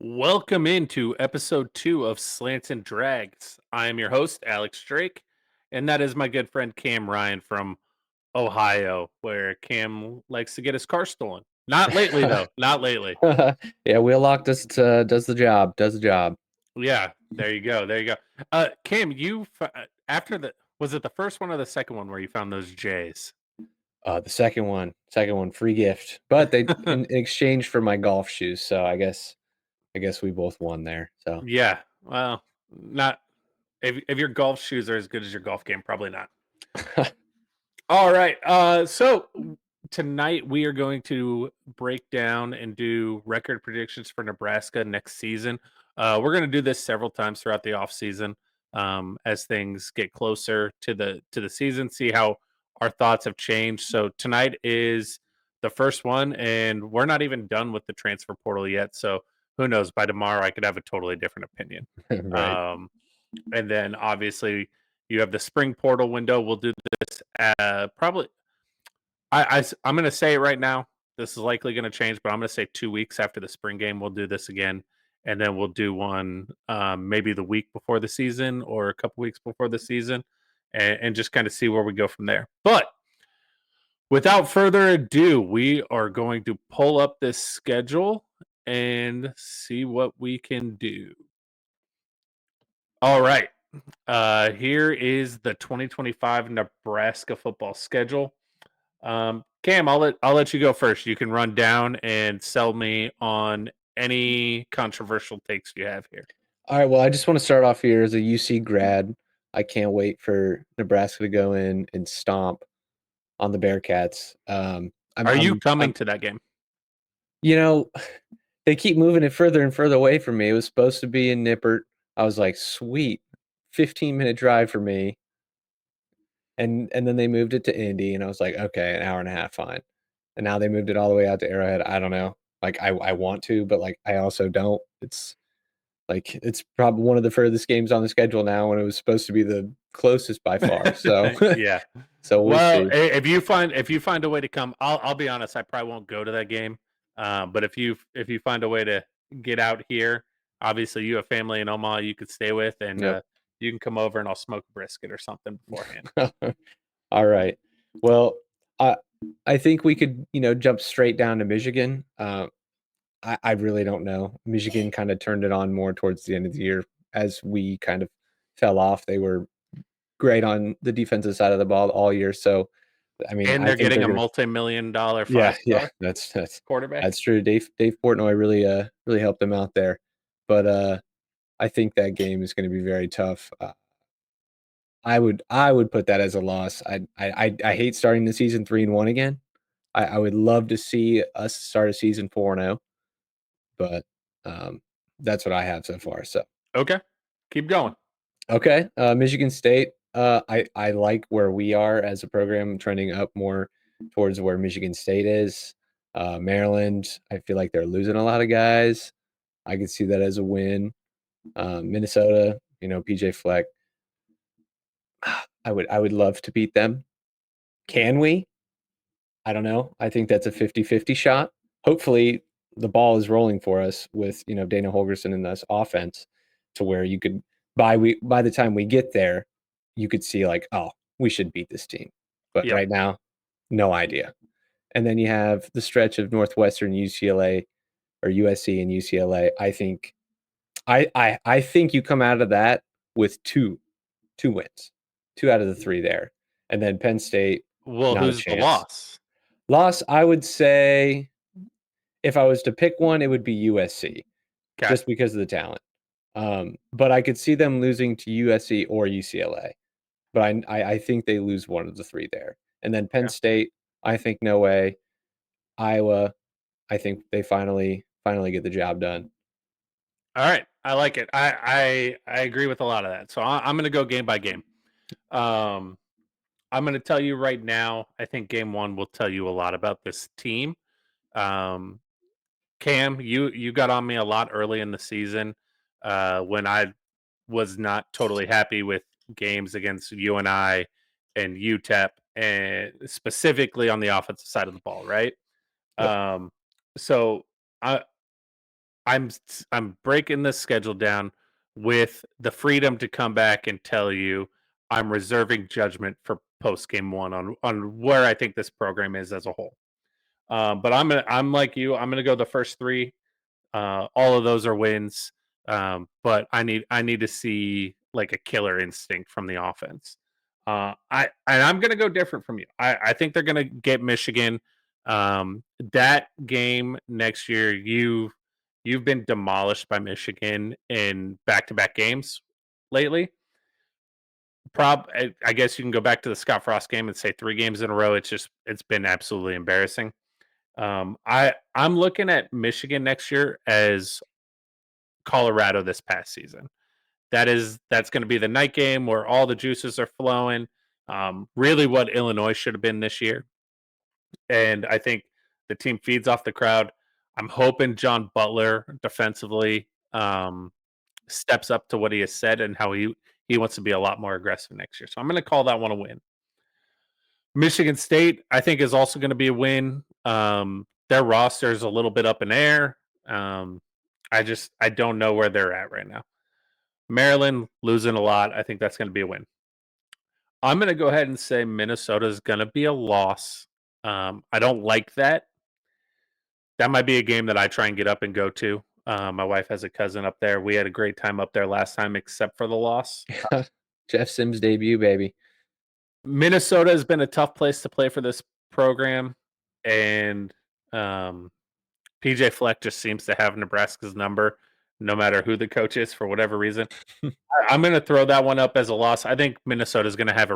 Welcome into episode 2 of Slants and Drags. I am your host, Alex Drake, and that is my good friend Cam Ryan from Ohio, where Cam likes to get his car stolen. Not lately, though. Not lately. Yeah, wheel lock does the job. Does the job. Yeah, there you go. There you go. Cam, after was it the first one or the second one where you found those J's? The second one, free gift. But they in exchange for my golf shoes. So I guess we both won there. So Yeah. Well, not if your golf shoes are as good as your golf game, probably not. All right. So tonight we are going to break down and do record predictions for Nebraska next season. We're going to do this several times throughout the off season as things get closer to the season. See how our thoughts have changed. So tonight is the first one, and we're not even done with the transfer portal yet. So who knows? By tomorrow, I could have a totally different opinion. right. Um, and then obviously you have the spring portal window. We'll do this probably. I'm going to say it right now. This is likely going to change, but I'm going to say 2 weeks after the spring game, we'll do this again, and then we'll do one maybe the week before the season or a couple weeks before the season, and just kind of see where we go from there. But without further ado, we are going to pull up this schedule and see what we can do. All right. Here is the 2025 Nebraska football schedule. Cam, I'll let you go first. You can run down and sell me on any controversial takes you have here. All right. Well, I just want to start off here as a UC grad. I can't wait for Nebraska to go in and stomp on the Bearcats. Are you coming to that game? you know, they keep moving it further and further away from me. It was supposed to be in Nippert. I was like, sweet, 15-minute drive for me. And then they moved it to Indy, and I was like, okay, an hour and a half, fine. And now they moved it all the way out to Arrowhead. I don't know. Like I want to, but like I also don't. It's probably one of the furthest games on the schedule now when it was supposed to be the closest by far. So Yeah. so we'll Well, see. if you find a way to come, I'll be honest. I probably won't go to that game. But if you find a way to get out here, obviously you have family in Omaha you could stay with, and Yep. you can come over and I'll smoke a brisket or something beforehand. All right. Well, I I think we could, jump straight down to Michigan. I really don't know. Michigan kind of turned it on more towards the end of the year as we kind of fell off. They were great on the defensive side of the ball all year. So, I mean, And I they're think getting they're a gonna. multi-million-dollar Yeah, yeah, five-star that's quarterback. that's true. Dave Portnoy really helped them out there, but I think that game is going to be very tough. I would put that as a loss. I hate starting the season 3-1 again. I would love to see us start a season 4-0, but um, that's what I have so far. So Okay, keep going. okay, Michigan State. I like where we are as a program, trending up more towards where Michigan State is. Maryland, I feel like they're losing a lot of guys. I could see that as a win. Minnesota, PJ Fleck. I would love to beat them. Can we? I don't know. I think that's a 50-50 shot. Hopefully the ball is rolling for us with, Dana Holgerson in this offense to where you could by the time we get there, you could see like, oh, we should beat this team. But Yep. right now, no idea. And then you have the stretch of Northwestern, UCLA, or USC and UCLA. I think you come out of that with two wins. Two out of the three there. And then Penn State, Well, not a who's the chance. loss? Loss, I would say if I was to pick one, it would be USC Okay. just because of the talent. But I could see them losing to USC or UCLA. But I think they lose one of the three there. And then Penn Okay. State, I think no way. Iowa, I think they finally get the job done. All right. I like it. I agree with a lot of that. So I'm going to go game by game. Um, I'm going to tell you right now. I think game one will tell you a lot about this team. Um, Cam, you got on me a lot early in the season when I was not totally happy with games against UNI and UTEP, and specifically on the offensive side of the ball, right? Yep. Um, so I I'm breaking this schedule down with the freedom to come back and tell you I'm reserving judgment for post game one on where I think this program is as a whole. But I'm like you. I'm gonna go the first three. All of those are wins. But I need to see like a killer instinct from the offense. I'm gonna go different from you. I think they're gonna get Michigan. That game next year, you've been demolished by Michigan in back to back games lately. I guess you can go back to the Scott Frost game and say 3 games in a row. It's been absolutely embarrassing. I'm looking at Michigan next year as Colorado this past season. That's going to be the night game where all the juices are flowing. Really, what Illinois should have been this year, and I think the team feeds off the crowd. I'm hoping John Butler defensively steps up to what he has said and how he wants to be a lot more aggressive next year. So I'm going to call that one a win. Michigan State, I think, is also going to be a win. Their roster is a little bit up in air. Um, I don't know where they're at right now. Maryland losing a lot. I think that's going to be a win. I'm going to go ahead and say Minnesota is going to be a loss. I don't like that. That might be a game that I try and get up and go to. My wife has a cousin up there. We had a great time up there last time, except for the loss. Jeff Sims debut, baby. Minnesota has been a tough place to play for this program, and PJ Fleck just seems to have Nebraska's number, no matter who the coach is for whatever reason. I'm going to throw that one up as a loss. I think Minnesota is going to have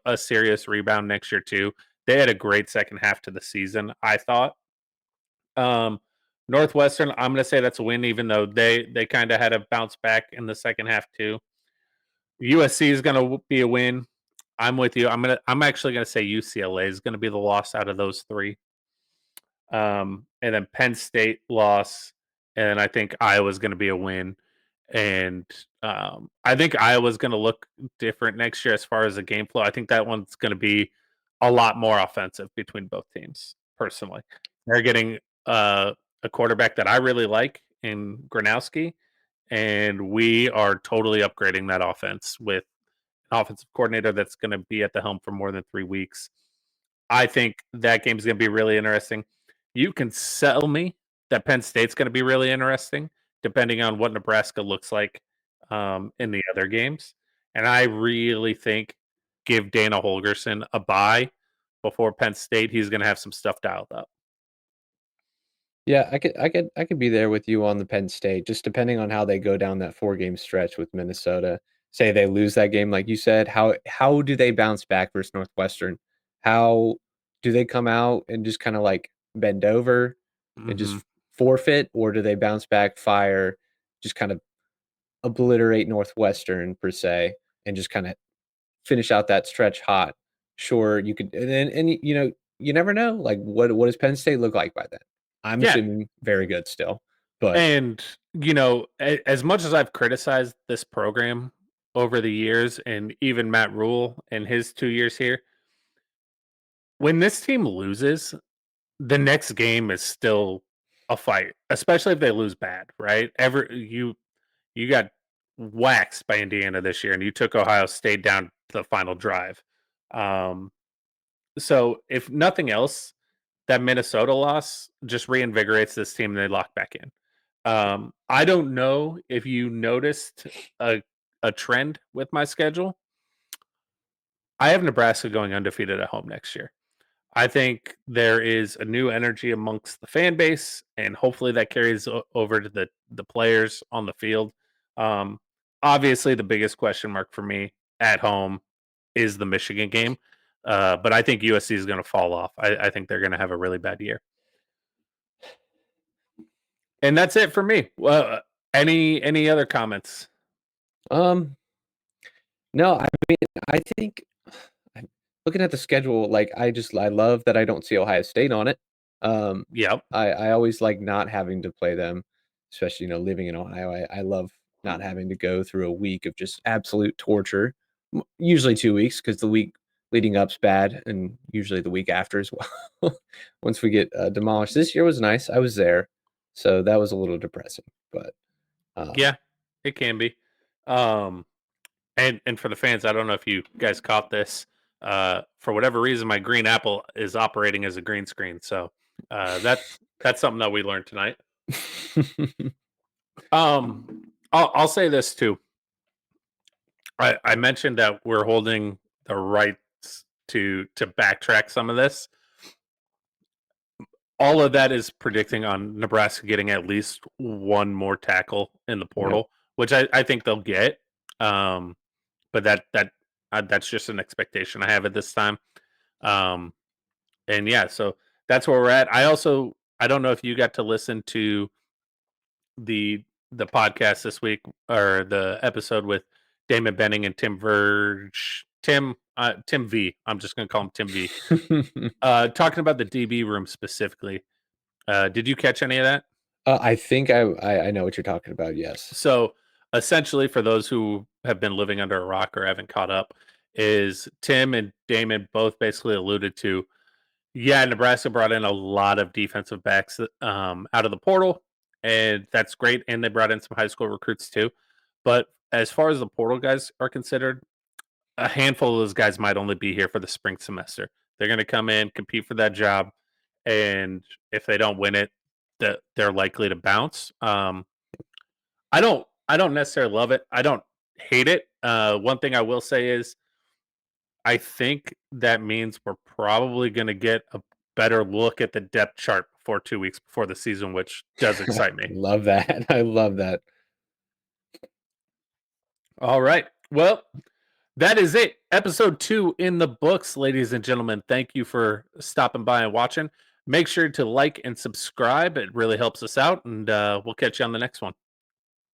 a serious rebound next year too. They had a great second half to the season, I thought. Um, Northwestern, I'm going to say that's a win, even though they kind of had a bounce back in the second half too. USC is going to be a win. I'm with you. I'm actually going to say UCLA is going to be the loss out of those three. And then Penn State loss, and I think Iowa's going to be a win. And I think Iowa's going to look different next year as far as the game flow. I think that one's going to be a lot more offensive between both teams. Personally, they're getting a quarterback that I really like in Gronowski, and we are totally upgrading that offense with an offensive coordinator that's going to be at the helm for more than 3 weeks. I think that game's going to be really interesting. You can sell me that Penn State's going to be really interesting, depending on what Nebraska looks like in the other games. And I really think give Dana Holgerson a bye before Penn State. He's going to have some stuff dialed up. Yeah, I could be there with you on the Penn State, just depending on how they go down that 4-game stretch with Minnesota. Say they lose that game, like you said, how do they bounce back versus Northwestern? How do they come out and just kind of like bend over and Mm-hmm. just forfeit, or do they bounce back, fire, just kind of obliterate Northwestern per se, and just kind of finish out that stretch hot? Sure, you could, and you never know. Like, what does Penn State look like by then? I'm Yeah. assuming very good still, but And, as much as I've criticized this program over the years, and even Matt Rule in his 2 years here, when this team loses, the next game is still a fight, especially if they lose bad, right? You got waxed by Indiana this year, and you took Ohio State down to the final drive. Um, so if nothing else, that Minnesota loss just reinvigorates this team, and they lock back in. I don't know if you noticed a trend with my schedule. I have Nebraska going undefeated at home next year. I think there is a new energy amongst the fan base, and hopefully that carries over to the players on the field. Um, Obviously, the biggest question mark for me at home is the Michigan game, but I think USC is going to fall off. I think they're going to have a really bad year, and that's it for me. Any other comments? um, no, I mean, I think I'm looking at the schedule, like I love that I don't see Ohio State on it. Um, Yep. I always like not having to play them, especially living in Ohio. I love not having to go through a week of just absolute torture. Usually 2 weeks because the week leading up's bad, and usually the week after as well. Once we get demolished, this year was nice. I was there. So that was a little depressing, but Yeah, it can be. And for the fans, I don't know if you guys caught this. For whatever reason, my green apple is operating as a green screen. So that's something that we learned tonight. I'll say this too. I mentioned that we're holding the rights to backtrack some of this. All of that is predicting on Nebraska getting at least one more tackle in the portal, which I think they'll get. But that's just an expectation I have at this time. Um, and yeah, so that's where we're at. I don't know if you got to listen to the podcast this week or the episode with Damon Benning and Tim Verge, Tim V. I'm just gonna call him Tim V. Talking about the DB room specifically. Did you catch any of that? I think I know what you're talking about. Yes. So essentially, for those who have been living under a rock or haven't caught up, is Tim and Damon both basically alluded to, yeah, Nebraska brought in a lot of defensive backs out of the portal, and that's great. And they brought in some high school recruits too. But as far as the portal guys are considered, a handful of those guys might only be here for the spring semester. They're going to come in, compete for that job, and if they don't win it, they're likely to bounce. I don't necessarily love it. I don't hate it. One thing I will say is I think that means we're probably going to get a better look at the depth chart before 2 weeks before the season, which does excite me. Love that. I love that. All right. Well, that is it. Episode 2 in the books, ladies and gentlemen. Thank you for stopping by and watching. Make sure to like and subscribe. It really helps us out, and we'll catch you on the next one.